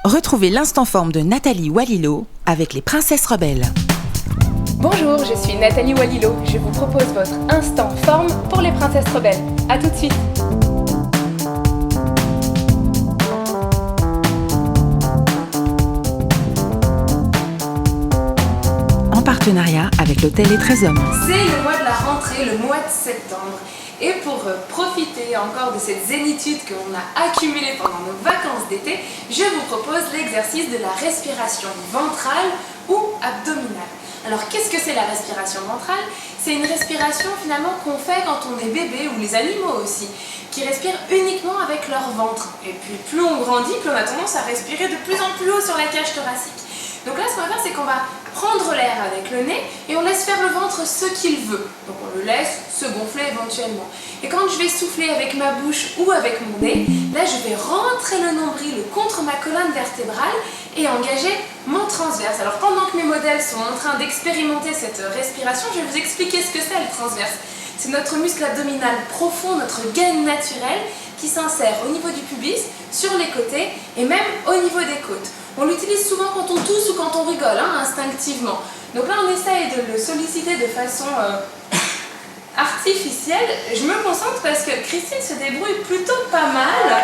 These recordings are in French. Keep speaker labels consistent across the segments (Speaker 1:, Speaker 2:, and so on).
Speaker 1: Retrouvez l'instant forme de Nathalie Walilot avec les Princesses Rebelles.
Speaker 2: Bonjour, je suis Nathalie Walilot. Je vous propose votre instant forme pour les Princesses Rebelles. A tout de suite.
Speaker 1: En partenariat avec l'Hôtel Les 13 Hommes.
Speaker 2: C'est le mois de la rentrée, le mois de septembre. Et pour profiter encore de cette zénitude que l'on a accumulée pendant nos vacances d'été, je vous propose l'exercice de la respiration ventrale ou abdominale. Alors qu'est-ce que c'est la respiration ventrale? C'est une respiration finalement qu'on fait quand on est bébé, ou les animaux aussi, qui respirent uniquement avec leur ventre. Et puis plus on grandit, plus on a tendance à respirer de plus en plus haut sur la cage thoracique. Donc là, ce qu'on va faire, c'est qu'on va prendre l'air avec le nez et on laisse faire le ventre ce qu'il veut. Donc on le laisse se gonfler éventuellement. Et quand je vais souffler avec ma bouche ou avec mon nez, là je vais rentrer le nombril contre ma colonne vertébrale et engager mon transverse. Alors pendant que mes modèles sont en train d'expérimenter cette respiration, je vais vous expliquer ce que c'est le transverse. C'est notre muscle abdominal profond, notre gaine naturelle qui s'insère au niveau du pubis, sur les côtés et même au niveau des côtes. On l'utilise souvent quand on tousse ou quand on rigole, instinctivement. Donc là, on essaye de le solliciter de façon artificielle. Je me concentre parce que Christine se débrouille plutôt pas mal.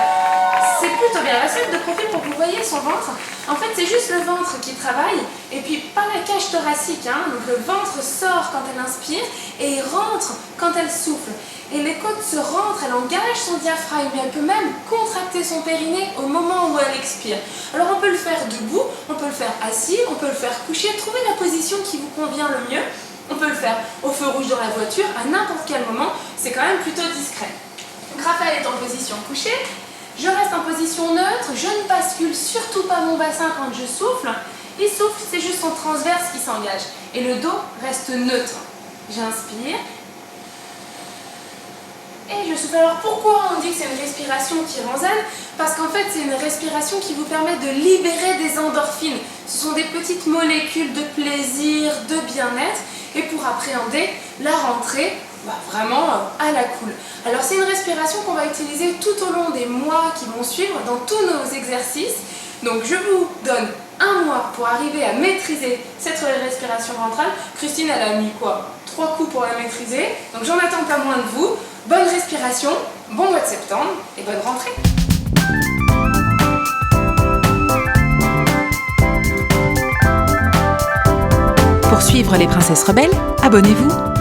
Speaker 2: C'est plutôt bien. Elle va se mettre de profil pour que vous voyez son ventre. En fait, c'est juste le ventre qui travaille et puis pas la cage thoracique. Donc le ventre sort quand elle inspire et il rentre quand elle souffle. Et les côtes se rentrent, elle engage son diaphragme et elle peut même contracter son périnée au moment où elle expire. Alors on peut le faire debout, on peut le faire assis, on peut le faire couché. Trouvez la position qui vous convient le mieux. On peut le faire au feu rouge dans la voiture, à n'importe quel moment. C'est quand même plutôt discret. Donc Raphaël est en position couchée. Je reste en position neutre, je ne bascule surtout pas mon bassin quand je souffle. Il souffle, c'est juste son transverse qui s'engage. Et le dos reste neutre. J'inspire. Et je souffle. Alors pourquoi on dit que c'est une respiration qui rend zen? Parce qu'en fait c'est une respiration qui vous permet de libérer des endorphines. Ce sont des petites molécules de plaisir, de bien-être. Et pour appréhender la rentrée, vraiment à la cool. Alors c'est une respiration qu'on va utiliser tout au long des mois qui vont suivre dans tous nos exercices. Donc je vous donne un mois pour arriver à maîtriser cette respiration ventrale. Christine, elle a mis quoi? 3 coups pour la maîtriser. Donc j'en attends pas moins de vous. Bonne respiration, bon mois de septembre et bonne rentrée.
Speaker 1: Pour suivre les Princesses Rebelles, abonnez-vous.